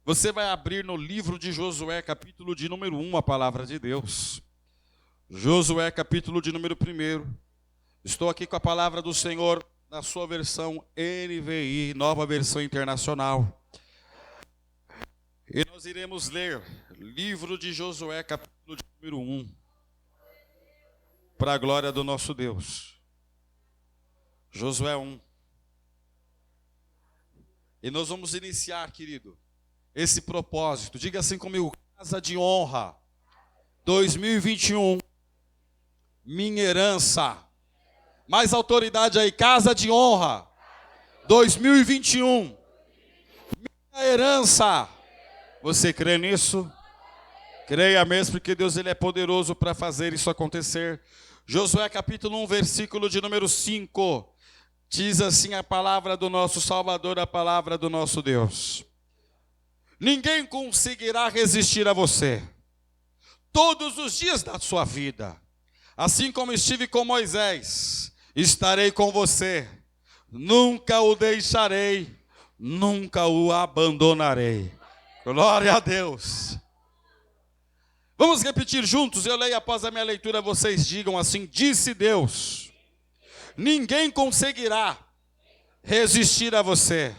Você vai abrir no livro de Josué, capítulo de número 1, a palavra de Deus. Josué, capítulo de número 1. Estou aqui com a palavra do Senhor na sua versão NVI, nova versão internacional. E nós iremos ler livro de Josué, capítulo de número 1, para a glória do nosso Deus. Josué 1. E nós vamos iniciar, querido, esse propósito. Diga assim comigo: Casa de Honra 2021, minha herança. Mais autoridade aí, Casa de Honra 2021, minha herança. Você crê nisso? Creia mesmo, porque Deus ele é poderoso para fazer isso acontecer. Josué capítulo 1, versículo de número 5. Diz assim a palavra do nosso Salvador, a palavra do nosso Deus: ninguém conseguirá resistir a você todos os dias da sua vida. Assim como estive com Moisés, estarei com você. Nunca o deixarei, nunca o abandonarei. Glória a Deus. Vamos repetir juntos, eu leio após a minha leitura, vocês digam assim: disse Deus, ninguém conseguirá resistir a você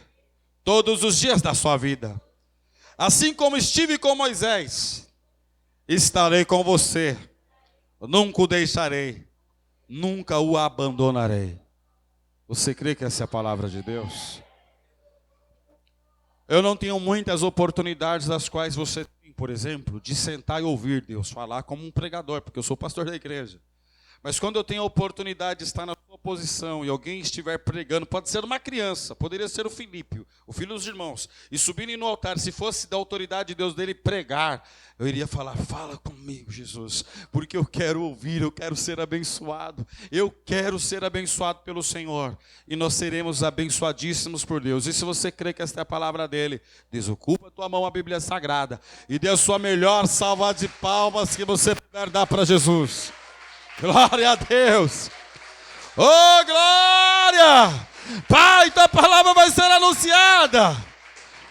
todos os dias da sua vida. Assim como estive com Moisés, estarei com você. Nunca o deixarei, nunca o abandonarei. Você crê que essa é a palavra de Deus? Eu não tenho muitas oportunidades das quais você tem, por exemplo, de sentar e ouvir Deus falar como um pregador, porque eu sou pastor da igreja. Mas quando eu tenho a oportunidade de estar na sua posição e alguém estiver pregando, pode ser uma criança, poderia ser o Filipe, o filho dos irmãos, e subirem no altar, se fosse da autoridade de Deus dele pregar, eu iria falar: fala comigo, Jesus, porque eu quero ouvir, eu quero ser abençoado, eu quero ser abençoado pelo Senhor, e nós seremos abençoadíssimos por Deus. E se você crê que esta é a palavra dele, desocupa a tua mão a Bíblia Sagrada e dê a sua melhor salva de palmas que você puder dar para Jesus. Glória a Deus. Oh, glória. Pai, tua palavra vai ser anunciada.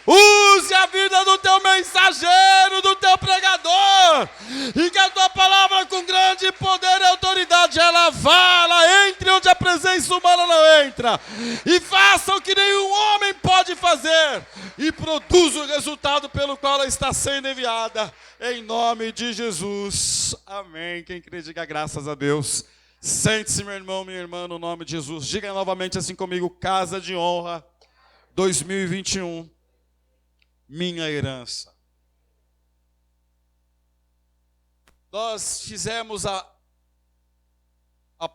Use a vida do teu mensageiro, do teu pregador, e que a tua palavra com grande poder e autoridade ela vá, ela entre onde a presença humana não entra, e faça o que nenhum homem pode fazer, e produza o resultado pelo qual ela está sendo enviada, em nome de Jesus, amém. Quem crê, diga graças a Deus. Sente-se, meu irmão, minha irmã, no nome de Jesus. Diga novamente assim comigo: Casa de Honra 2021, minha herança. Nós fizemos há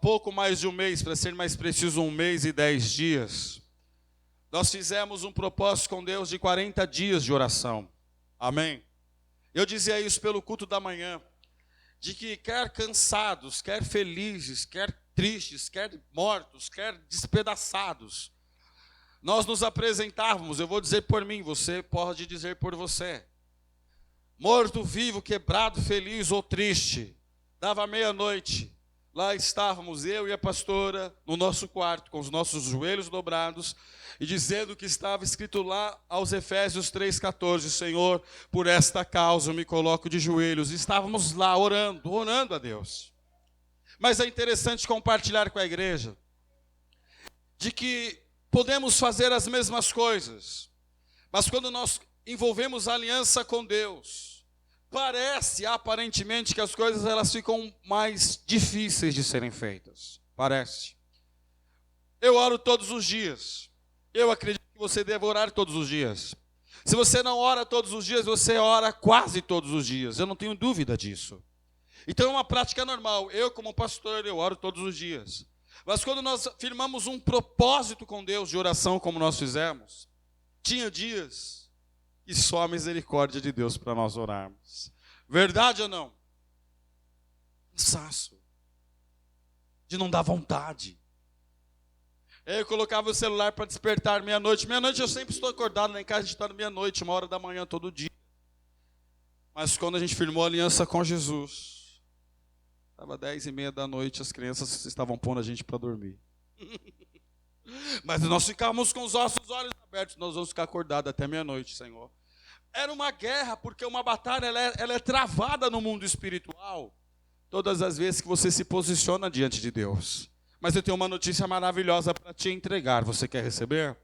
pouco mais de um mês, para ser mais preciso, 1 mês e 10 dias. Nós fizemos um propósito com Deus de 40 dias de oração. Amém? Eu dizia isso pelo culto da manhã, de que quer cansados, quer felizes, quer tristes, quer mortos, quer despedaçados, nós nos apresentávamos, eu vou dizer por mim, você pode dizer por você. Morto, vivo, quebrado, feliz ou triste. Dava meia-noite, lá estávamos eu e a pastora no nosso quarto, com os nossos joelhos dobrados, e dizendo que estava escrito lá aos Efésios 3,14, Senhor, por esta causa eu me coloco de joelhos. E estávamos lá orando a Deus. Mas é interessante compartilhar com a igreja, de que podemos fazer as mesmas coisas, mas quando nós envolvemos a aliança com Deus, parece aparentemente que as coisas elas ficam mais difíceis de serem feitas. Parece. Eu oro todos os dias. Eu acredito que você deve orar todos os dias. Se você não ora todos os dias, você ora quase todos os dias. Eu não tenho dúvida disso. Então é uma prática normal. Eu, como pastor, eu oro todos os dias. Mas quando nós firmamos um propósito com Deus de oração, como nós fizemos, tinha dias que só a misericórdia de Deus para nós orarmos. Verdade ou não? Cansaço. De não dar vontade. Eu colocava o celular para despertar meia-noite. Meia-noite eu sempre estou acordado, lá em casa a gente está meia-noite, 1 hora da manhã todo dia. Mas quando a gente firmou a aliança com Jesus, estava 10h30 da noite, as crianças estavam pondo a gente para dormir. Mas nós ficávamos com os nossos olhos abertos, nós vamos ficar acordados até meia-noite, Senhor. Era uma guerra, porque uma batalha ela é travada no mundo espiritual todas as vezes que você se posiciona diante de Deus. Mas eu tenho uma notícia maravilhosa para te entregar. Você quer receber?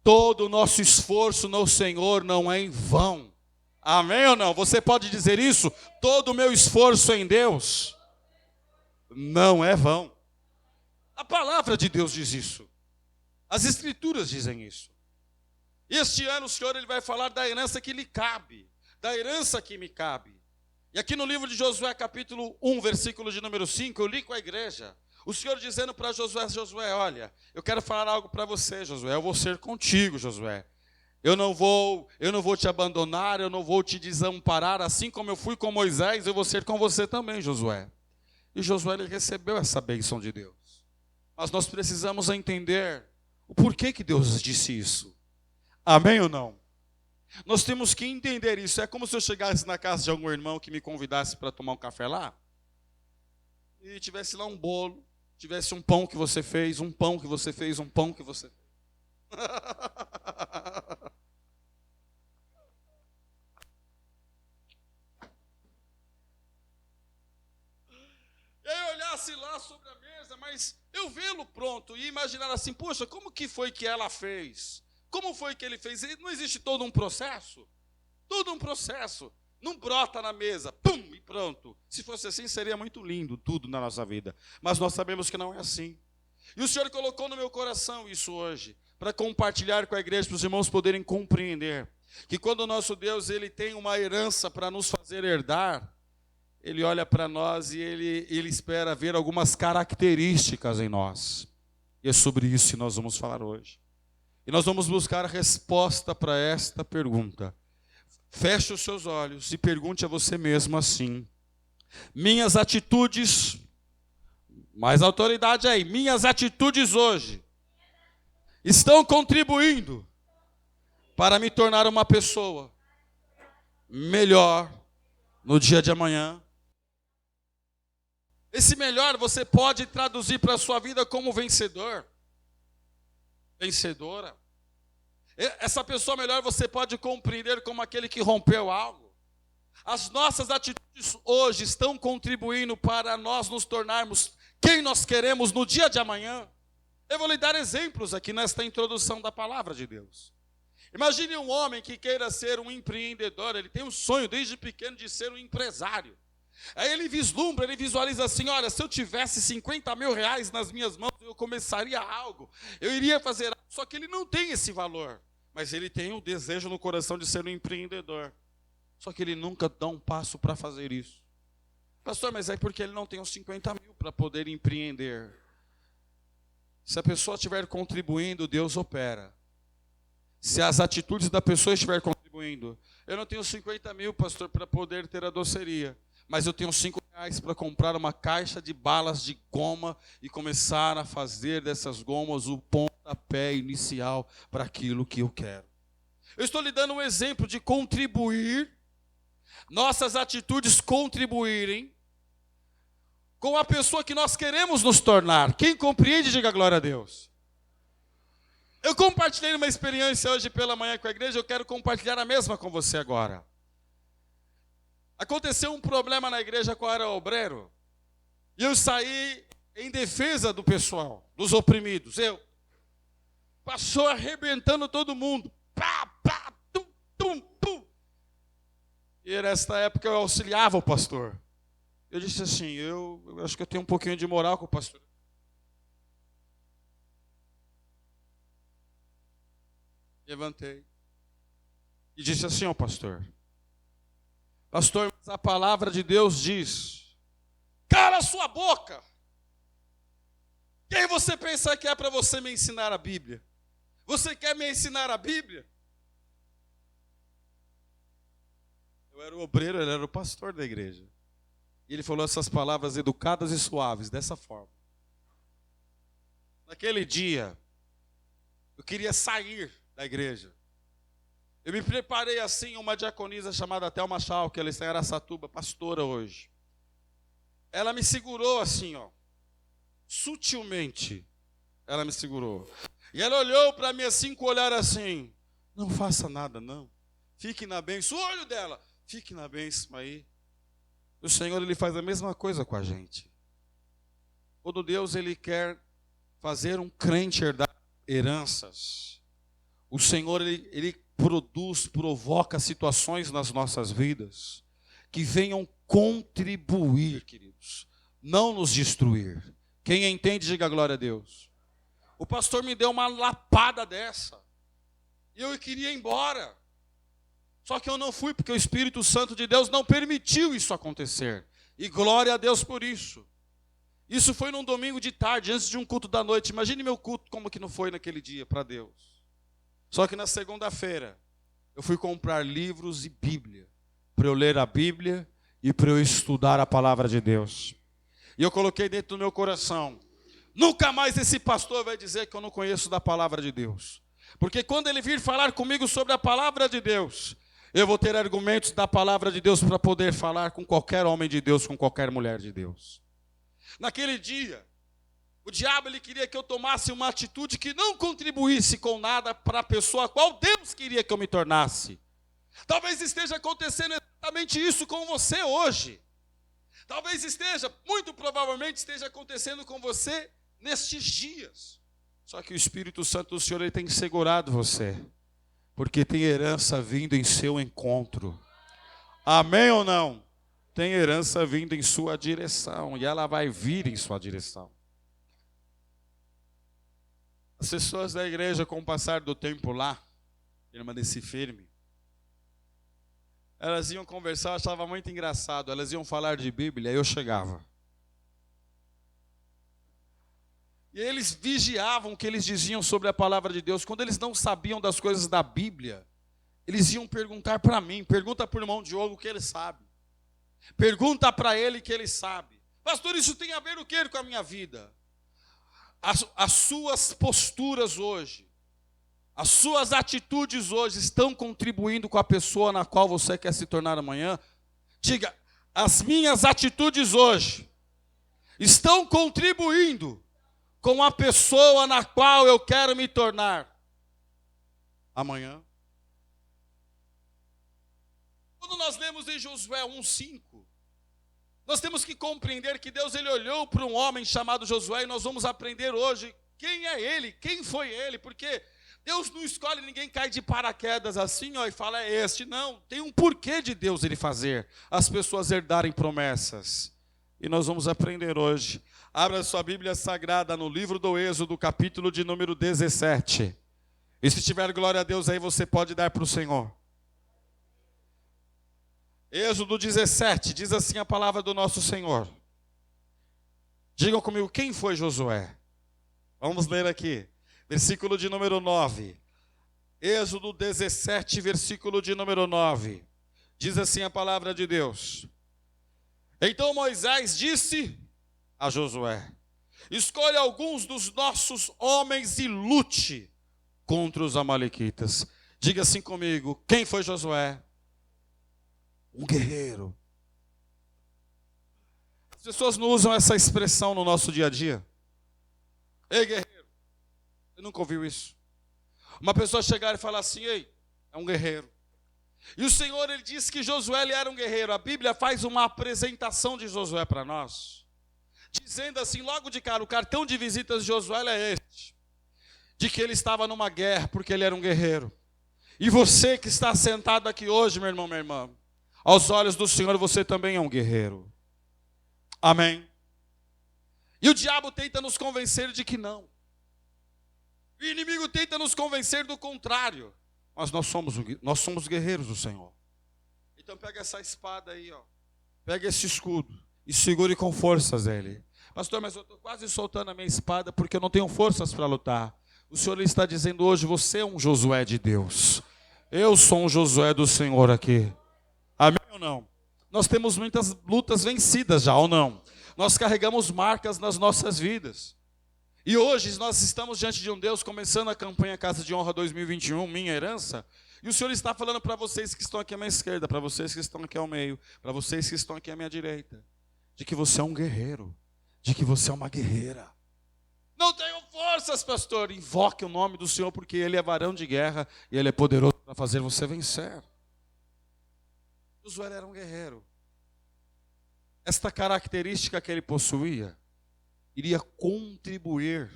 Todo o nosso esforço no Senhor não é em vão. Amém ou não? Você pode dizer isso? Todo o meu esforço em Deus não é vão. A palavra de Deus diz isso. As Escrituras dizem isso. E este ano o Senhor ele vai falar da herança que lhe cabe, da herança que me cabe. E aqui no livro de Josué, capítulo 1, versículo de número 5, eu li com a igreja. O Senhor dizendo para Josué, Josué, olha, eu quero falar algo para você, Josué, eu vou ser contigo, Josué. Eu não vou te abandonar, eu não vou te desamparar, assim como eu fui com Moisés, eu vou ser com você também, Josué. E Josué ele recebeu essa bênção de Deus. Mas nós precisamos entender o porquê que Deus disse isso. Amém ou não? Nós temos que entender isso. É como se eu chegasse na casa de algum irmão que me convidasse para tomar um café lá, e tivesse lá um bolo, tivesse um pão que você fez, um pão que você fez, um pão que você fez. Eu olhasse lá sobre a mesa, mas eu vê-lo pronto e imaginar assim, poxa, como que foi que ela fez? Como foi que ele fez? Não existe todo um processo? Todo um processo. Não brota na mesa, pum, e pronto. Se fosse assim, seria muito lindo tudo na nossa vida. Mas nós sabemos que não é assim. E o Senhor colocou no meu coração isso hoje, para compartilhar com a igreja, para os irmãos poderem compreender que quando o nosso Deus ele tem uma herança para nos fazer herdar, Ele olha para nós e ele espera ver algumas características em nós. E é sobre isso que nós vamos falar hoje. E nós vamos buscar a resposta para esta pergunta. Feche os seus olhos e pergunte a você mesmo assim: minhas atitudes, mais autoridade aí, minhas atitudes hoje estão contribuindo para me tornar uma pessoa melhor no dia de amanhã? Esse melhor você pode traduzir para a sua vida como vencedor, vencedora. Essa pessoa melhor você pode compreender como aquele que rompeu algo. As nossas atitudes hoje estão contribuindo para nós nos tornarmos quem nós queremos no dia de amanhã. Eu vou lhe dar exemplos aqui nesta introdução da palavra de Deus. Imagine um homem que queira ser um empreendedor, ele tem um sonho desde pequeno de ser um empresário. Aí ele vislumbra, ele visualiza assim, olha, se eu tivesse 50 mil reais nas minhas mãos, eu começaria algo, eu iria fazer algo, só que ele não tem esse valor, mas ele tem o desejo no coração de ser um empreendedor, só que ele nunca dá um passo para fazer isso. Pastor, mas é porque ele não tem os 50 mil para poder empreender. Se a pessoa estiver contribuindo, Deus opera. Se as atitudes da pessoa estiver contribuindo, eu não tenho 50 mil, pastor, para poder ter a doceria, mas eu tenho 5 reais para comprar uma caixa de balas de goma e começar a fazer dessas gomas o pontapé inicial para aquilo que eu quero. Eu estou lhe dando um exemplo de contribuir, nossas atitudes contribuírem com a pessoa que nós queremos nos tornar. Quem compreende, diga glória a Deus. Eu compartilhei uma experiência hoje pela manhã com a igreja, eu quero compartilhar a mesma com você agora. Aconteceu um problema na igreja com o obreiro, e eu saí em defesa do pessoal, dos oprimidos. Passou arrebentando todo mundo. Pá, pá, tum, tum, pum. E nesta época eu auxiliava o pastor. Eu disse assim, eu acho que eu tenho um pouquinho de moral com o pastor. Levantei e disse assim ao pastor: pastor, mas a palavra de Deus diz, cala a sua boca. Quem você pensa que é para você me ensinar a Bíblia? Você quer me ensinar a Bíblia? Eu era o obreiro, ele era o pastor da igreja. E ele falou essas palavras educadas e suaves, dessa forma. Naquele dia, eu queria sair da igreja. Eu me preparei assim, uma diaconisa chamada Thelma Schau, que ela está em Araçatuba, pastora hoje. Ela me segurou assim, ó, sutilmente, ela me segurou. E ela olhou para mim assim, com o olhar assim, não faça nada não. fique na bênção. O olho dela, fique na bênção aí. O Senhor, Ele faz a mesma coisa com a gente. Quando Deus, Ele quer fazer um crente herdar heranças, o Senhor, Ele provoca situações nas nossas vidas que venham contribuir, queridos, não nos destruir. Quem entende, diga glória a Deus. O pastor me deu uma lapada dessa, e eu queria ir embora. Só que eu não fui, porque o Espírito Santo de Deus não permitiu isso acontecer. E glória a Deus por isso. Isso foi num domingo de tarde, antes de um culto da noite. Imagine meu culto como que não foi naquele dia para Deus. Só que na segunda-feira, eu fui comprar livros e Bíblia, para eu ler a Bíblia e para eu estudar a palavra de Deus. E eu coloquei dentro do meu coração, nunca mais esse pastor vai dizer que eu não conheço da palavra de Deus. Porque quando ele vir falar comigo sobre a palavra de Deus, eu vou ter argumentos da palavra de Deus para poder falar com qualquer homem de Deus, com qualquer mulher de Deus. Naquele dia, o diabo ele queria que eu tomasse uma atitude que não contribuísse com nada para a pessoa a qual Deus queria que eu me tornasse. Talvez esteja acontecendo exatamente isso com você hoje. Talvez esteja, muito provavelmente esteja acontecendo com você nestes dias. Só que o Espírito Santo do Senhor ele tem segurado você, porque tem herança vindo em seu encontro. Amém ou não? Tem herança vindo em sua direção, e ela vai vir em sua direção. As pessoas da igreja, com o passar do tempo lá, permaneci firme, elas iam conversar, eu achava muito engraçado, elas iam falar de Bíblia, aí eu chegava. E eles vigiavam o que eles diziam sobre a palavra de Deus. Quando eles não sabiam das coisas da Bíblia, eles iam perguntar para mim, pergunta para o irmão Diogo que ele sabe. Pergunta para ele que ele sabe. Pastor, isso tem a ver o que com a minha vida? As suas posturas hoje, as suas atitudes hoje estão contribuindo com a pessoa na qual você quer se tornar amanhã? Diga, as minhas atitudes hoje estão contribuindo com a pessoa na qual eu quero me tornar amanhã? Quando nós lemos em Josué 1:5, nós temos que compreender que Deus ele olhou para um homem chamado Josué, e nós vamos aprender hoje quem é ele, quem foi ele, porque Deus não escolhe ninguém cair de paraquedas assim, ó, e fala é este. Não, tem um porquê de Deus ele fazer as pessoas herdarem promessas. E nós vamos aprender hoje. Abra sua Bíblia Sagrada no livro do Êxodo, capítulo de número 17. E se tiver glória a Deus aí, você pode dar para o Senhor. Êxodo 17, diz assim a palavra do nosso Senhor. Digam comigo, quem foi Josué? Vamos ler aqui, versículo de número 9. Êxodo 17, versículo de número 9. Diz assim a palavra de Deus. Então Moisés disse a Josué: escolha alguns dos nossos homens e lute contra os amalequitas. Diga assim comigo, quem foi Josué? Um guerreiro. As pessoas não usam essa expressão no nosso dia a dia. Ei, guerreiro. Você nunca ouviu isso? Uma pessoa chegar e falar assim, ei, é um guerreiro. E o Senhor, ele disse que Josué ele era um guerreiro. A Bíblia faz uma apresentação de Josué para nós, dizendo assim, logo de cara, o cartão de visitas de Josué é este, de que ele estava numa guerra, porque ele era um guerreiro. E você que está sentado aqui hoje, meu irmão, minha irmã, aos olhos do Senhor, você também é um guerreiro. Amém? E o diabo tenta nos convencer de que não. O inimigo tenta nos convencer do contrário. Mas nós somos guerreiros do Senhor. Então pega essa espada aí, ó. Pega esse escudo e segure com forças ele. Pastor, mas eu estou quase soltando a minha espada porque eu não tenho forças para lutar. O Senhor está dizendo hoje, você é um Josué de Deus. Eu sou um Josué do Senhor aqui. Amém ou não? Nós temos muitas lutas vencidas já, ou não? Nós carregamos marcas nas nossas vidas. E hoje nós estamos diante de um Deus começando a campanha Casa de Honra 2021, minha herança. E o Senhor está falando para vocês que estão aqui à minha esquerda, para vocês que estão aqui ao meio, para vocês que estão aqui à minha direita, de que você é um guerreiro, de que você é uma guerreira. Não tenho forças, pastor. Invoque o nome do Senhor, porque Ele é varão de guerra e Ele é poderoso para fazer você vencer. Josué era um guerreiro. Esta característica que ele possuía iria contribuir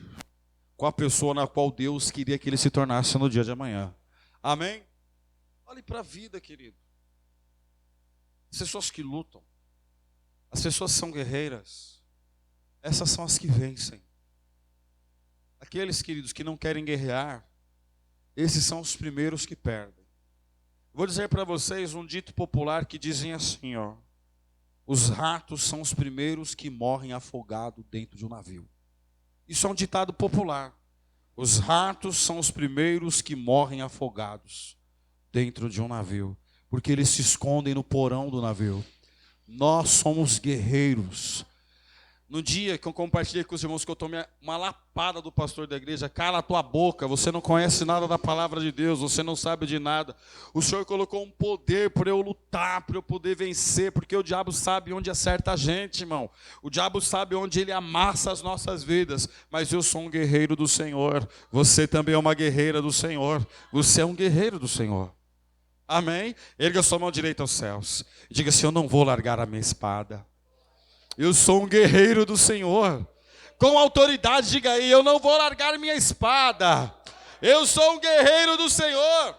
com a pessoa na qual Deus queria que ele se tornasse no dia de amanhã. Amém? Olhe para a vida, querido. As pessoas que lutam, as pessoas que são guerreiras, essas são as que vencem. Aqueles, queridos, que não querem guerrear, esses são os primeiros que perdem. Vou dizer para vocês um dito popular que dizem assim, ó: os ratos são os primeiros que morrem afogados dentro de um navio. Isso é um ditado popular. Os ratos são os primeiros que morrem afogados dentro de um navio, porque eles se escondem no porão do navio. Nós somos guerreiros. No dia que eu compartilhei com os irmãos que eu tomei uma lapada do pastor da igreja: cala a tua boca, você não conhece nada da palavra de Deus, você não sabe de nada. O Senhor colocou um poder para eu lutar, para eu poder vencer, porque o diabo sabe onde acerta a gente, irmão. O diabo sabe onde ele amassa as nossas vidas, mas eu sou um guerreiro do Senhor. Você também é uma guerreira do Senhor. Você é um guerreiro do Senhor. Amém? Erga sua mão direita aos céus. Diga assim: eu não vou largar a minha espada. Eu sou um guerreiro do Senhor. Com autoridade, diga aí: eu não vou largar minha espada. Eu sou um guerreiro do Senhor.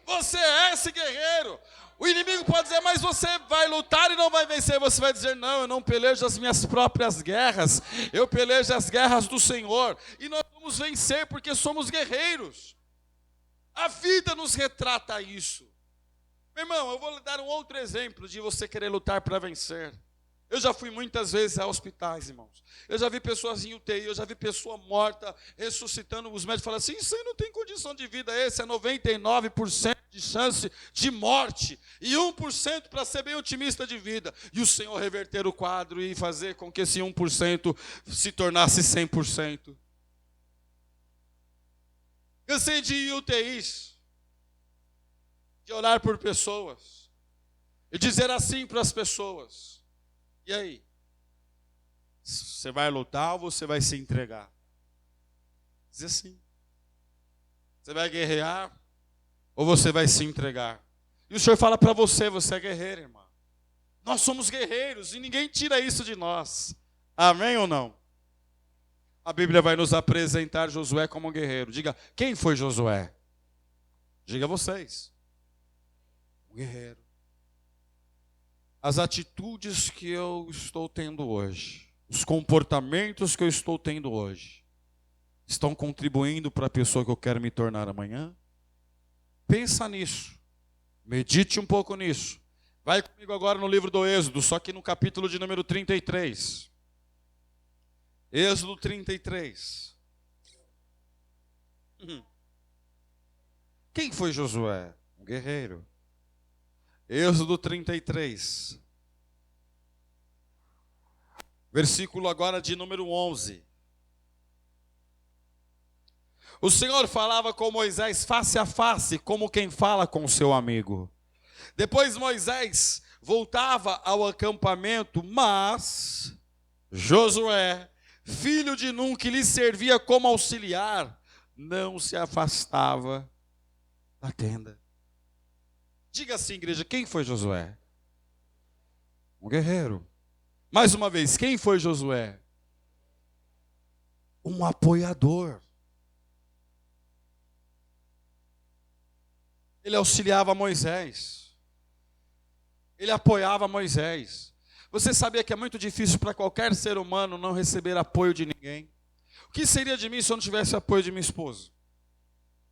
Você é esse guerreiro. O inimigo pode dizer: mas você vai lutar e não vai vencer. Você vai dizer: não, eu não pelejo as minhas próprias guerras. Eu pelejo as guerras do Senhor. E nós vamos vencer porque somos guerreiros. A vida nos retrata isso. Meu irmão, eu vou lhe dar um outro exemplo de você querer lutar para vencer. Eu já fui muitas vezes a hospitais, irmãos. Eu já vi pessoas em UTI, eu já vi pessoa morta, ressuscitando. Os médicos falam assim: isso aí não tem condição de vida, esse é 99% de chance de morte. E 1% para ser bem otimista de vida. E o Senhor reverter o quadro e fazer com que esse 1% se tornasse 100%. Cansei de ir em UTIs, de orar por pessoas, e dizer assim para as pessoas: e aí? Você vai lutar ou você vai se entregar? Dizer assim. Você vai guerrear ou você vai se entregar? E o Senhor fala para você: você é guerreiro, irmão. Nós somos guerreiros e ninguém tira isso de nós. Amém ou não? A Bíblia vai nos apresentar Josué como um guerreiro. Diga: quem foi Josué? Diga vocês. Um guerreiro. As atitudes que eu estou tendo hoje, os comportamentos que eu estou tendo hoje, estão contribuindo para a pessoa que eu quero me tornar amanhã? Pensa nisso. Medite um pouco nisso. Vai comigo agora no livro do Êxodo, só que no capítulo de número 33. Êxodo 33. Quem foi Josué? Um guerreiro. Êxodo 33. Versículo agora de número 11. O Senhor falava com Moisés face a face, como quem fala com seu amigo. Depois Moisés voltava ao acampamento, mas Josué, filho de Num, que lhe servia como auxiliar, não se afastava da tenda. Diga assim, igreja: quem foi Josué? Um guerreiro. Mais uma vez, quem foi Josué? Um apoiador. Ele auxiliava Moisés. Ele apoiava Moisés. Você sabia que é muito difícil para qualquer ser humano não receber apoio de ninguém? O que seria de mim se eu não tivesse apoio de minha esposa?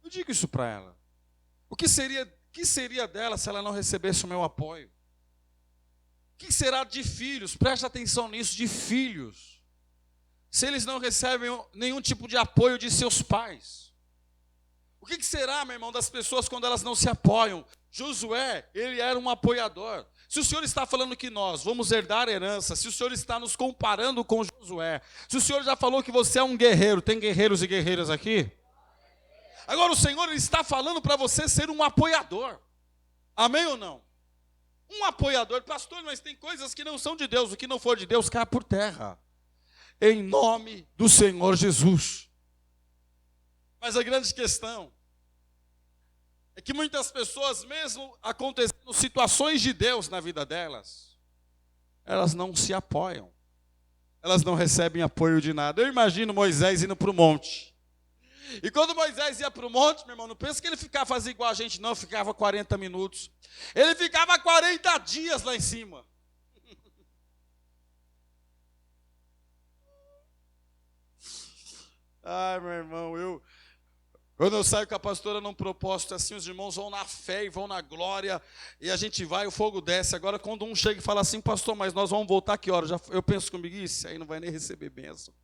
Eu digo isso para ela. O que seria dela se ela não recebesse o meu apoio? O que será de filhos? Preste atenção nisso, de filhos. Se eles não recebem nenhum tipo de apoio de seus pais. O que será, meu irmão, das pessoas quando elas não se apoiam? Josué, ele era um apoiador. Se o Senhor está falando que nós vamos herdar herança, se o Senhor está nos comparando com Josué, se o Senhor já falou que você é um guerreiro, tem guerreiros e guerreiras aqui? Agora o Senhor está falando para você ser um apoiador. Amém ou não? Um apoiador. Pastor, mas tem coisas que não são de Deus. O que não for de Deus cai por terra. Em nome do Senhor Jesus. Mas a grande questão É que muitas pessoas, mesmo acontecendo situações de Deus na vida delas, elas não se apoiam. Elas não recebem apoio de nada. Eu imagino Moisés indo para o monte. E quando Moisés ia para o monte, meu irmão, não pensa que ele ficava fazendo igual a gente, não, ficava 40 minutos. Ele ficava 40 dias lá em cima. Ai, meu irmão, quando eu saio com a pastora num propósito assim, os irmãos vão na fé e vão na glória, e a gente vai, o fogo desce. Agora, quando um chega e fala assim, pastor, mas nós vamos voltar que hora? Eu penso comigo, isso aí não vai nem receber bênção.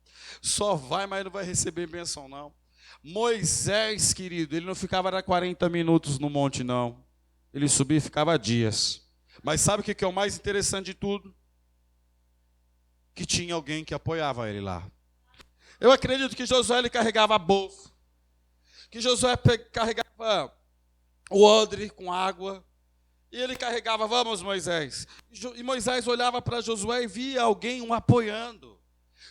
Só vai, mas não vai receber bênção, não. Moisés, querido, ele não ficava 40 minutos no monte, não. Ele subia e ficava dias. Mas sabe o que é o mais interessante de tudo? Que tinha alguém que apoiava ele lá. Eu acredito que Josué ele carregava a bolsa. Que Josué carregava o odre com água. E ele carregava, vamos Moisés. E Moisés olhava para Josué e via alguém o apoiando.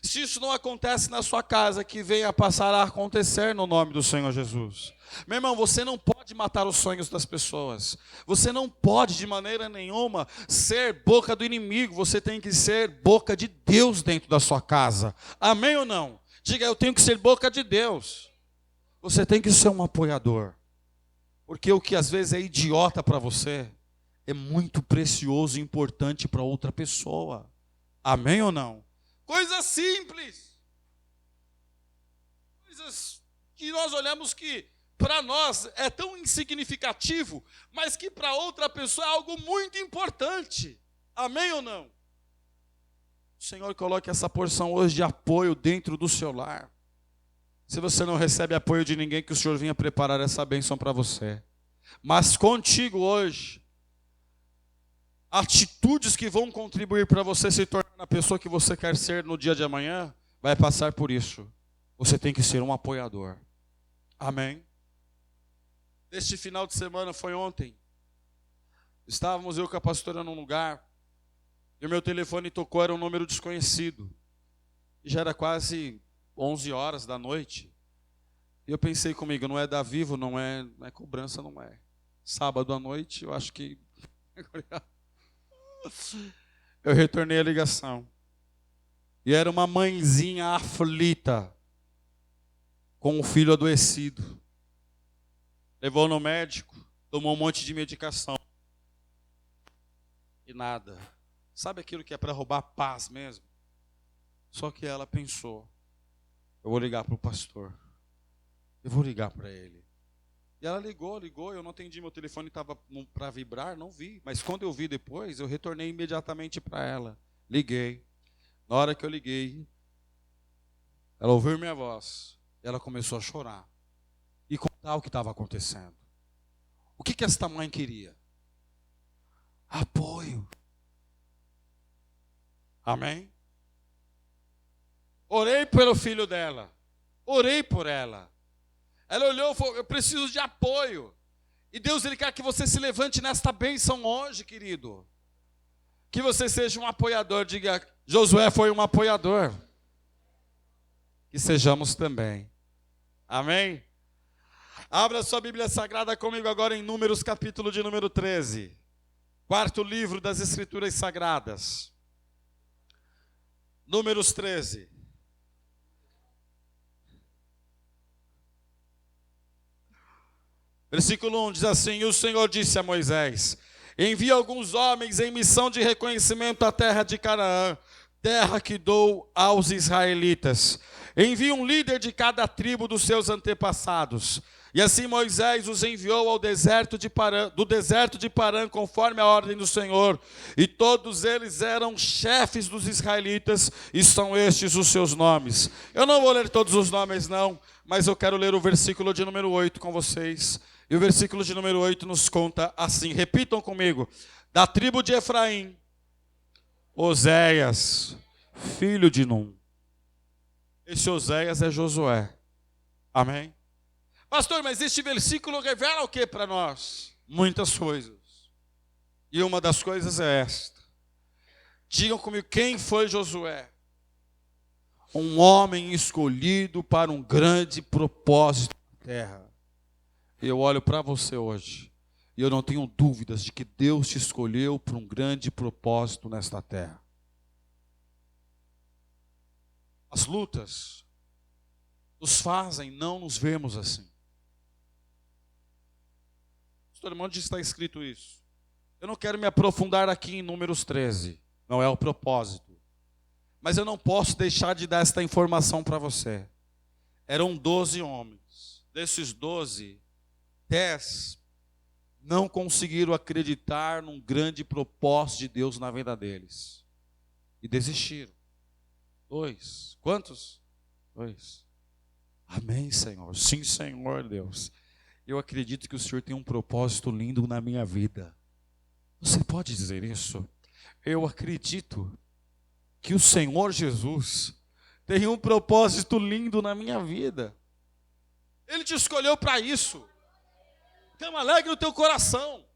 Se isso não acontece na sua casa, que venha passar a acontecer no nome do Senhor Jesus. Meu irmão, você não pode matar os sonhos das pessoas. Você não pode de maneira nenhuma ser boca do inimigo. Você tem que ser boca de Deus dentro da sua casa. Amém ou não? Diga, eu tenho que ser boca de Deus. Você tem que ser um apoiador. Porque o que às vezes é idiota para você, é muito precioso e importante para outra pessoa. Amém ou não? Coisas simples. Coisas que nós olhamos que para nós é tão insignificativo, mas que para outra pessoa é algo muito importante. Amém ou não? O Senhor coloque essa porção hoje de apoio dentro do seu lar. Se você não recebe apoio de ninguém, que o Senhor venha preparar essa bênção para você. Mas contigo hoje, atitudes que vão contribuir para você se tornar a pessoa que você quer ser no dia de amanhã, vai passar por isso. Você tem que ser um apoiador. Amém? Este final de semana foi ontem. Estávamos eu com a pastora num lugar, e o meu telefone tocou, era um número desconhecido. E já era quase 11 horas da noite. E eu pensei comigo, não é da Vivo, não é cobrança, não é. Sábado à noite, eu acho que... Eu retornei a ligação. E era uma mãezinha aflita, com um filho adoecido. Levou no médico, tomou um monte de medicação. E nada. Sabe aquilo que é para roubar paz mesmo? Só que ela pensou, eu vou ligar para o pastor. Eu vou ligar para ele. E ela ligou, eu não atendi, meu telefone estava para vibrar, não vi. Mas quando eu vi depois, eu retornei imediatamente para ela. Liguei. Na hora que eu liguei, ela ouviu minha voz. Ela começou a chorar. E contar o que estava acontecendo. O que esta mãe queria? Apoio. Amém? Orei pelo filho dela. Orei por ela. Ela olhou e falou, eu preciso de apoio. E Deus, Ele quer que você se levante nesta bênção hoje, querido. Que você seja um apoiador. Diga, Josué foi um apoiador. Que sejamos também. Amém? Abra sua Bíblia Sagrada comigo agora em Números, capítulo de número 13. Quarto livro das Escrituras Sagradas. Números 13. Versículo 1 diz assim, e o Senhor disse a Moisés, envia alguns homens em missão de reconhecimento à terra de Canaã, terra que dou aos israelitas. Envia um líder de cada tribo dos seus antepassados. E assim Moisés os enviou ao deserto de Parã, do deserto de Parã, conforme a ordem do Senhor. E todos eles eram chefes dos israelitas, e são estes os seus nomes. Eu não vou ler todos os nomes não, mas eu quero ler o versículo de número 8 com vocês. E o versículo de número 8 nos conta assim, repitam comigo. Da tribo de Efraim, Oséias, filho de Num. Esse Oséias é Josué. Amém? Pastor, mas este versículo revela o que para nós? Muitas coisas. E uma das coisas é esta. Digam comigo, quem foi Josué? Um homem escolhido para um grande propósito na terra. Eu olho para você hoje e eu não tenho dúvidas de que Deus te escolheu para um grande propósito nesta terra. As lutas nos fazem não nos vermos assim. Pastor, onde está escrito isso? Eu não quero me aprofundar aqui em Números 13, não é o propósito. Mas eu não posso deixar de dar esta informação para você. Eram 12 homens. Desses 12, 10 não conseguiram acreditar num grande propósito de Deus na vida deles. E desistiram. 2. Quantos? 2. Amém, Senhor. Sim, Senhor Deus. Eu acredito que o Senhor tem um propósito lindo na minha vida. Você pode dizer isso? Eu acredito que o Senhor Jesus tem um propósito lindo na minha vida. Ele te escolheu para isso. Então alegre o teu coração.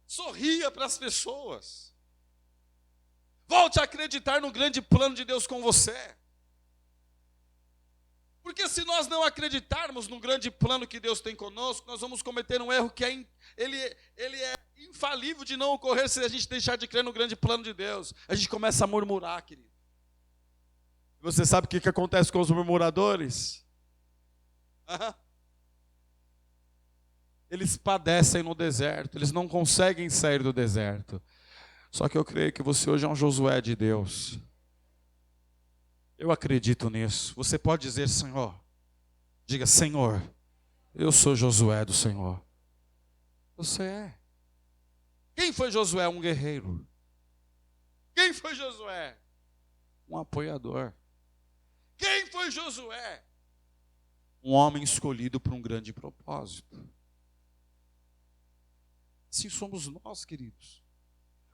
Sorria para as pessoas. Volte a acreditar no grande plano de Deus com você. Porque se nós não acreditarmos no grande plano que Deus tem conosco, nós vamos cometer um erro que ele é infalível de não ocorrer se a gente deixar de crer no grande plano de Deus. A gente começa a murmurar, querido. Você sabe o que acontece com os murmuradores? Eles padecem no deserto, eles não conseguem sair do deserto. Só que eu creio que você hoje é um Josué de Deus. Eu acredito nisso. Você pode dizer, Senhor, diga, Senhor, eu sou Josué do Senhor. Você é. Quem foi Josué? Um guerreiro. Quem foi Josué? Um apoiador. Quem foi Josué? Um homem escolhido para um grande propósito. Assim somos nós, queridos.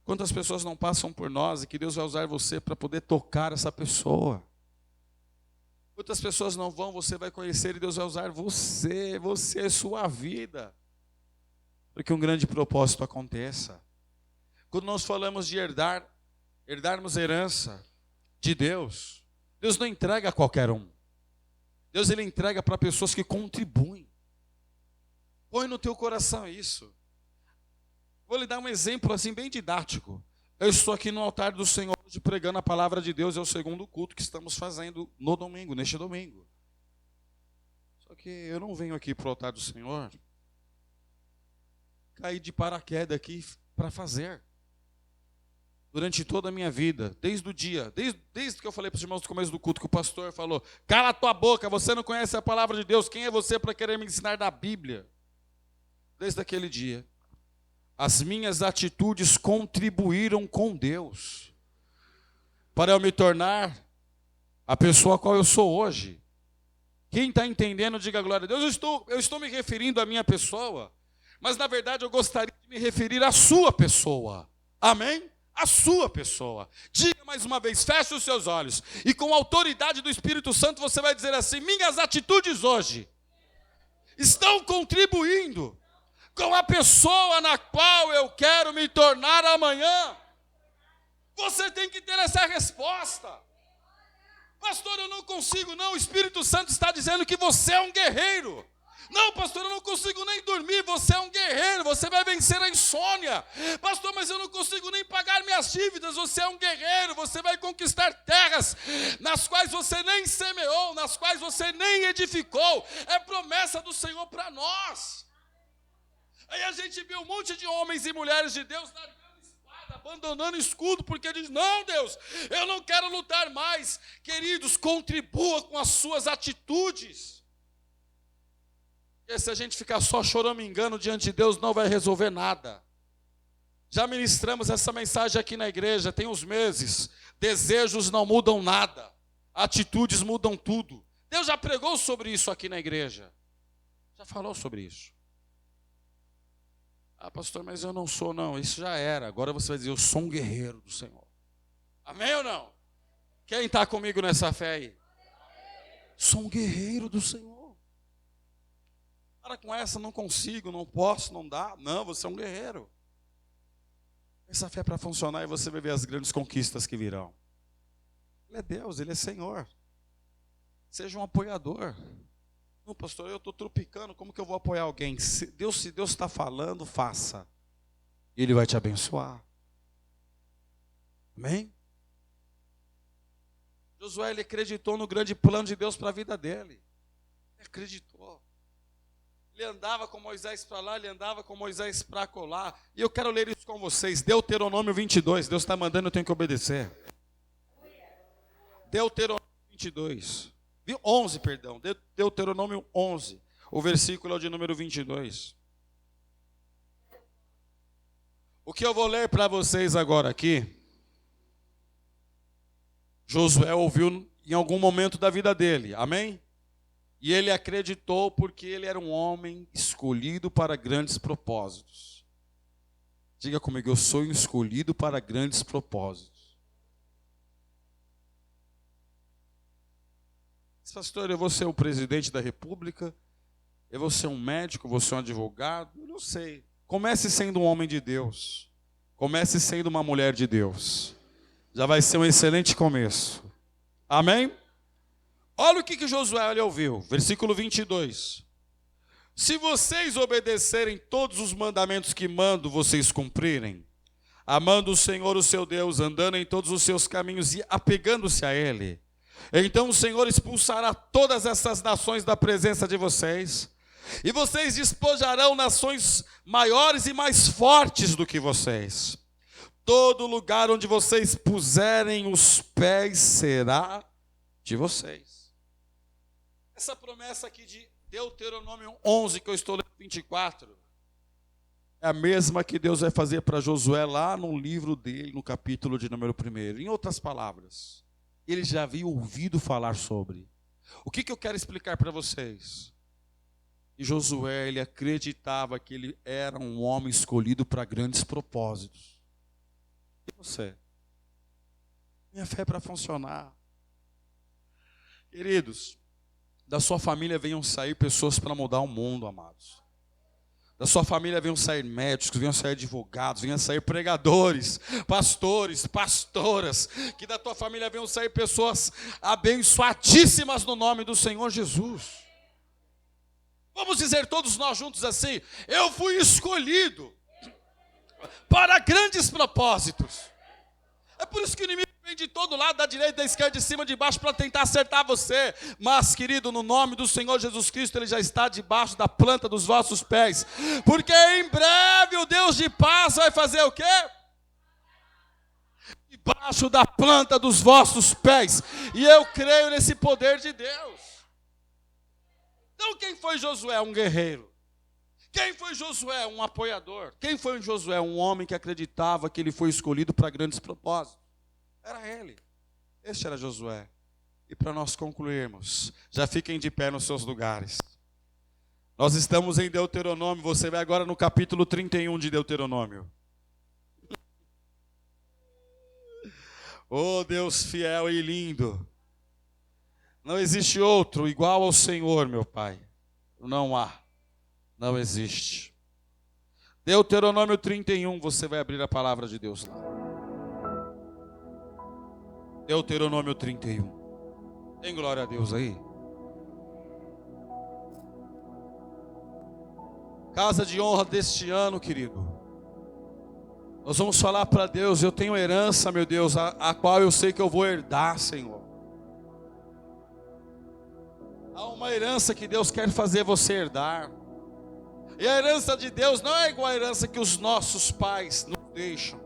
Quantas pessoas não passam por nós e que Deus vai usar você para poder tocar essa pessoa? Quantas pessoas não vão, você vai conhecer e Deus vai usar você, sua vida, para que um grande propósito aconteça. Quando nós falamos de herdarmos herança de Deus, Deus não entrega a qualquer um. Deus ele entrega para pessoas que contribuem. Põe no teu coração isso. Vou lhe dar um exemplo assim bem didático. Eu estou aqui no altar do Senhor hoje pregando a palavra de Deus, é o segundo culto que estamos fazendo no domingo, neste domingo. Só que eu não venho aqui para o altar do Senhor cair de paraquedas aqui para fazer. Durante toda a minha vida, desde o dia, desde que eu falei para os irmãos no começo do culto, que o pastor falou, cala a tua boca, você não conhece a palavra de Deus, quem é você para querer me ensinar da Bíblia? Desde aquele dia, as minhas atitudes contribuíram com Deus para eu me tornar a pessoa a qual eu sou hoje. Quem está entendendo, diga glória a Deus. Eu estou me referindo à minha pessoa, mas na verdade eu gostaria de me referir à sua pessoa. Amém? A sua pessoa. Diga mais uma vez, feche os seus olhos e com a autoridade do Espírito Santo você vai dizer assim, minhas atitudes hoje estão contribuindo com a pessoa na qual eu quero me tornar amanhã. Você tem que ter essa resposta. Pastor, eu não consigo não, o Espírito Santo está dizendo que você é um guerreiro. Não, pastor, eu não consigo nem dormir, você é um guerreiro, você vai vencer a insônia. Pastor, mas eu não consigo nem pagar minhas dívidas, você é um guerreiro, você vai conquistar terras nas quais você nem semeou, nas quais você nem edificou. É promessa do Senhor para nós. Aí a gente vê um monte de homens e mulheres de Deus largando espada, abandonando escudo, porque diz, não Deus, eu não quero lutar mais. Queridos, contribua com as suas atitudes. Porque se a gente ficar só choramingando diante de Deus, não vai resolver nada. Já ministramos essa mensagem aqui na igreja, tem uns meses. Desejos não mudam nada, atitudes mudam tudo. Deus já pregou sobre isso aqui na igreja. Já falou sobre isso. Ah, pastor, mas eu não sou, não. Isso já era. Agora você vai dizer, eu sou um guerreiro do Senhor. Amém ou não? Quem está comigo nessa fé aí? Sou um guerreiro do Senhor. Para com essa, não consigo, não posso, não dá. Não, você é um guerreiro. Essa fé é para funcionar e você vai ver as grandes conquistas que virão. Ele é Deus, Ele é Senhor. Seja um apoiador. Não, pastor, eu estou tropicando, como que eu vou apoiar alguém? Se Deus está falando, faça. Ele vai te abençoar. Amém? Josué, ele acreditou no grande plano de Deus para a vida dele. Ele acreditou. Ele andava com Moisés para lá, ele andava com Moisés para colar. E eu quero ler isso com vocês. Deuteronômio 22. Deus está mandando, eu tenho que obedecer. Deuteronômio 22. 11, perdão. Deuteronômio 11. O versículo é o de número 22. O que eu vou ler para vocês agora aqui, Josué ouviu em algum momento da vida dele, amém? E ele acreditou porque ele era um homem escolhido para grandes propósitos. Diga comigo, eu sou escolhido para grandes propósitos. Pastor, eu vou ser o presidente da república, eu vou ser um médico, eu vou ser um advogado, eu não sei. Comece sendo um homem de Deus. Comece sendo uma mulher de Deus. Já vai ser um excelente começo. Amém? Olha o que Josué ouviu. Versículo 22. Se vocês obedecerem todos os mandamentos que mando vocês cumprirem, amando o Senhor, o seu Deus, andando em todos os seus caminhos e apegando-se a Ele, então o Senhor expulsará todas essas nações da presença de vocês, e vocês despojarão nações maiores e mais fortes do que vocês. Todo lugar onde vocês puserem os pés será de vocês. Essa promessa aqui de Deuteronômio 11, que eu estou lendo 24, é a mesma que Deus vai fazer para Josué lá no livro dele, no capítulo de número 1. Em outras palavras, ele já havia ouvido falar sobre. O que eu quero explicar para vocês? E Josué, ele acreditava que ele era um homem escolhido para grandes propósitos. E você? Minha fé é para funcionar. Queridos, da sua família venham sair pessoas para mudar o mundo, amados. Da sua família venham sair médicos, venham sair advogados, venham sair pregadores, pastores, pastoras. Que da tua família venham sair pessoas abençoadíssimas no nome do Senhor Jesus. Vamos dizer todos nós juntos assim: eu fui escolhido para grandes propósitos. É por isso que o inimigo vem de todo lado, da direita, da esquerda, de cima, de baixo, para tentar acertar você. Mas, querido, no nome do Senhor Jesus Cristo, Ele já está debaixo da planta dos vossos pés. Porque em breve o Deus de paz vai fazer o quê? Debaixo da planta dos vossos pés. E eu creio nesse poder de Deus. Então quem foi Josué? Um guerreiro. Quem foi Josué? Um apoiador. Quem foi Josué? Um homem que acreditava que ele foi escolhido para grandes propósitos. Era ele. Este era Josué. E para nós concluirmos, já fiquem de pé nos seus lugares. Nós estamos em Deuteronômio, você vai agora no capítulo 31 de Deuteronômio. Oh Deus fiel e lindo. Não existe outro igual ao Senhor, meu Pai. Não há. Não existe. Deuteronômio 31, você vai abrir a palavra de Deus lá. Deuteronômio 31. Tem glória a Deus aí? Casa de honra deste ano, querido. Nós vamos falar para Deus: eu tenho herança, meu Deus, a qual eu sei que eu vou herdar, Senhor. Há uma herança que Deus quer fazer você herdar. E a herança de Deus não é igual à herança que os nossos pais nos deixam,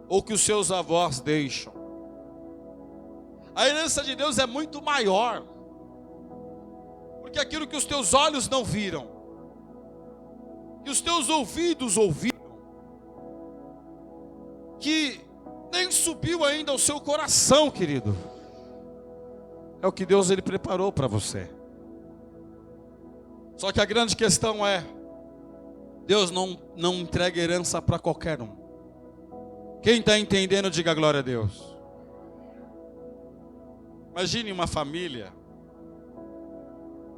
ou que os seus avós deixam. A herança de Deus é muito maior, porque aquilo que os teus olhos não viram, que os teus ouvidos ouviram, que nem subiu ainda ao seu coração, querido, é o que Deus ele preparou para você. Só que a grande questão é, Deus não entrega herança para qualquer um. Quem está entendendo, diga glória a Deus. Imagine uma família,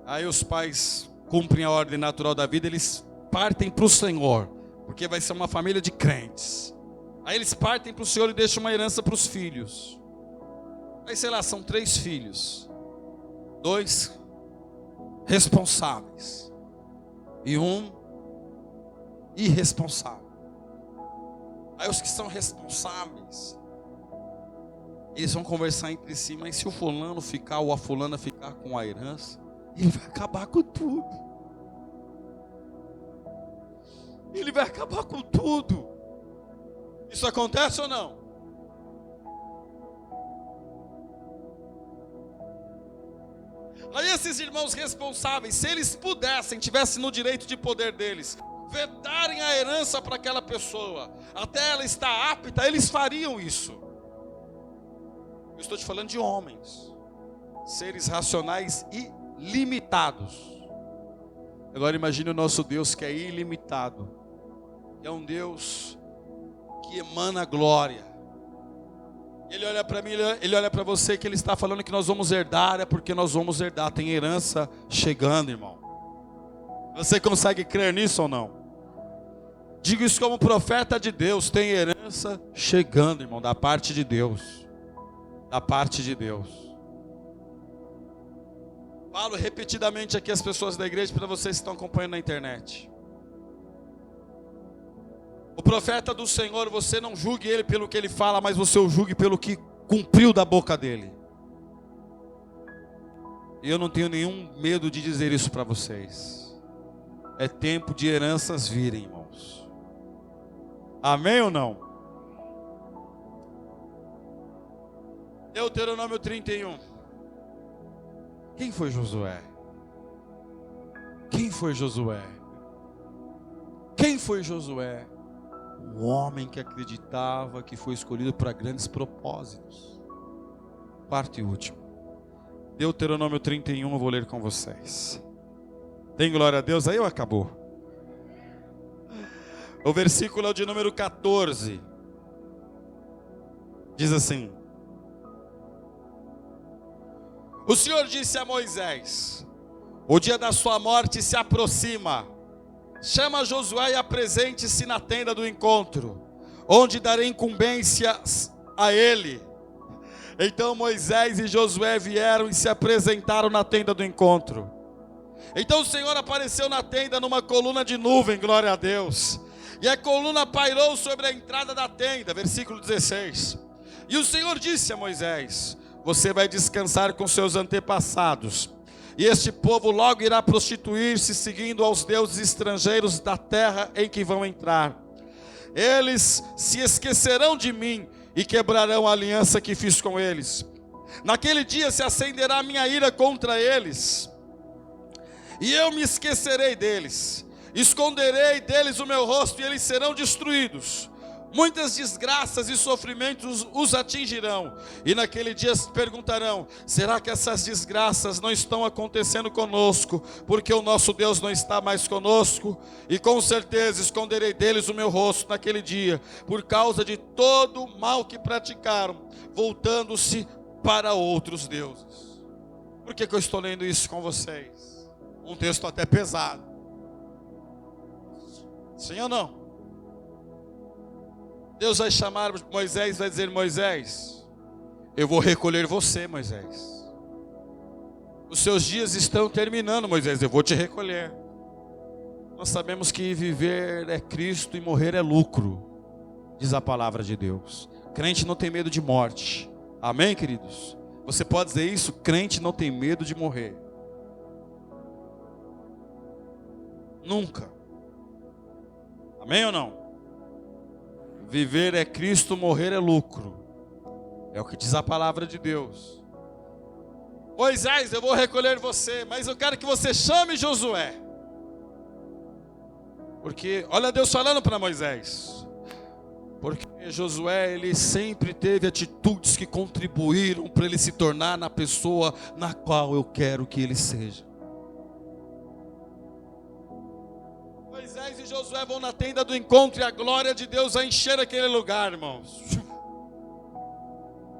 aí os pais cumprem a ordem natural da vida, eles partem para o Senhor, porque vai ser uma família de crentes. Aí eles partem para o Senhor e deixam uma herança para os filhos. Aí sei lá, são 3 filhos. 2 responsáveis e um irresponsável. Aí os que são responsáveis, eles vão conversar entre si, mas se o fulano ficar ou a fulana ficar com a herança, ele vai acabar com tudo. Ele vai acabar com tudo. Isso acontece ou não? Aí esses irmãos responsáveis, se eles pudessem, tivessem no direito de poder deles, vetarem a herança para aquela pessoa, até ela estar apta, eles fariam isso. Eu estou te falando de homens, seres racionais e limitados. Agora imagine o nosso Deus que é ilimitado, que é um Deus que emana glória. Ele olha para mim, ele olha para você, que ele está falando que nós vamos herdar, é porque nós vamos herdar, tem herança chegando, irmão. Você consegue crer nisso ou não? Digo isso como profeta de Deus, tem herança chegando, irmão, da parte de Deus. Da parte de Deus. Falo repetidamente aqui às pessoas da igreja, para vocês que estão acompanhando na internet. O profeta do Senhor, você não julgue ele pelo que ele fala, mas você o julgue pelo que cumpriu da boca dele. E eu não tenho nenhum medo de dizer isso para vocês. É tempo de heranças virem, irmãos. Amém ou não? Deuteronômio 31. Quem foi Josué? Quem foi Josué? Quem foi Josué? Um homem que acreditava que foi escolhido para grandes propósitos. Quarto e último. Deuteronômio 31, eu vou ler com vocês. Tem glória a Deus aí ou acabou? O versículo é o de número 14. Diz assim: o Senhor disse a Moisés: o dia da sua morte se aproxima. Chama Josué e apresente-se na tenda do encontro, onde darei incumbência a ele. Então Moisés e Josué vieram e se apresentaram na tenda do encontro. Então o Senhor apareceu na tenda numa coluna de nuvem, glória a Deus. E a coluna pairou sobre a entrada da tenda, versículo 16. E o Senhor disse a Moisés: você vai descansar com seus antepassados. E este povo logo irá prostituir-se, seguindo aos deuses estrangeiros da terra em que vão entrar. Eles se esquecerão de mim e quebrarão a aliança que fiz com eles. Naquele dia se acenderá a minha ira contra eles, e eu me esquecerei deles. Esconderei deles o meu rosto, e eles serão destruídos. Muitas desgraças e sofrimentos os atingirão. E naquele dia se perguntarão: será que essas desgraças não estão acontecendo conosco, porque o nosso Deus não está mais conosco? E com certeza esconderei deles o meu rosto naquele dia, por causa de todo o mal que praticaram, voltando-se para outros deuses. Por que eu estou lendo isso com vocês? Um texto até pesado. Sim ou não? Deus vai chamar Moisés, vai dizer: Moisés, eu vou recolher você, Moisés. Os seus dias estão terminando, Moisés, eu vou te recolher. Nós sabemos que viver é Cristo e morrer é lucro, diz a palavra de Deus. Crente não tem medo de morte. Amém, queridos? Você pode dizer isso? Crente não tem medo de morrer. Nunca. Amém ou não? Viver é Cristo, morrer é lucro. É o que diz a palavra de Deus. Moisés, eu vou recolher você, mas eu quero que você chame Josué. Porque, olha Deus falando para Moisés. Porque Josué, ele sempre teve atitudes que contribuíram para ele se tornar na pessoa na qual eu quero que ele seja. Moisés e Josué vão na tenda do encontro e a glória de Deus vai encher aquele lugar, irmãos.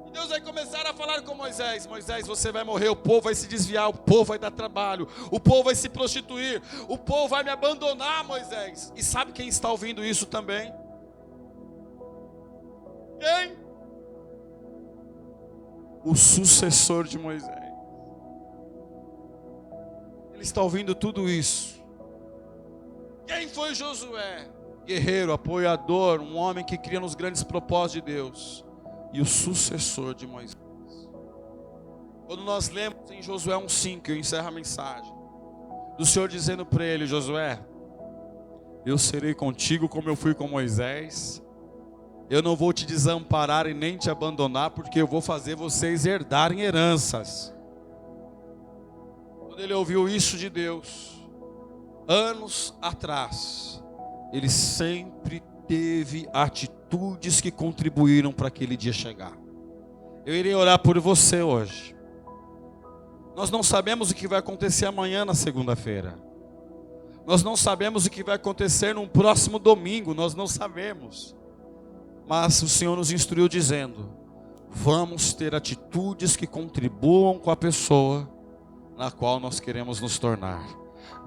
E Deus vai começar a falar com Moisés: Moisés, você vai morrer, o povo vai se desviar, o povo vai dar trabalho, o povo vai se prostituir, o povo vai me abandonar, Moisés. E sabe quem está ouvindo isso também? Quem? O sucessor de Moisés. Ele está ouvindo tudo isso. Quem foi Josué? Guerreiro, apoiador, um homem que cria nos grandes propósitos de Deus. E o sucessor de Moisés. Quando nós lemos em Josué 1,5, eu encerro a mensagem, do Senhor dizendo para ele: Josué, eu serei contigo como eu fui com Moisés. Eu não vou te desamparar e nem te abandonar, porque eu vou fazer vocês herdarem heranças. Quando ele ouviu isso de Deus, anos atrás, ele sempre teve atitudes que contribuíram para aquele dia chegar. Eu irei orar por você hoje. Nós não sabemos o que vai acontecer amanhã na segunda-feira. Nós não sabemos o que vai acontecer no próximo domingo, nós não sabemos. Mas o Senhor nos instruiu dizendo: vamos ter atitudes que contribuam com a pessoa na qual nós queremos nos tornar.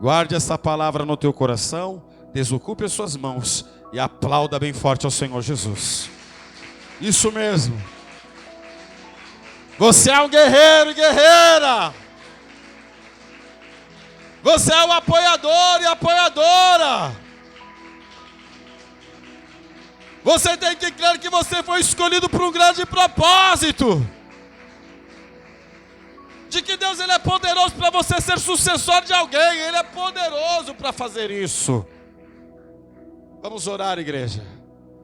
Guarde essa palavra no teu coração, desocupe as suas mãos e aplauda bem forte ao Senhor Jesus. Isso mesmo. Você é um guerreiro e guerreira. Você é um apoiador e apoiadora. Você tem que crer que você foi escolhido por um grande propósito. De que Deus ele é poderoso para você ser sucessor de alguém. Ele é poderoso para fazer isso. Vamos orar, igreja.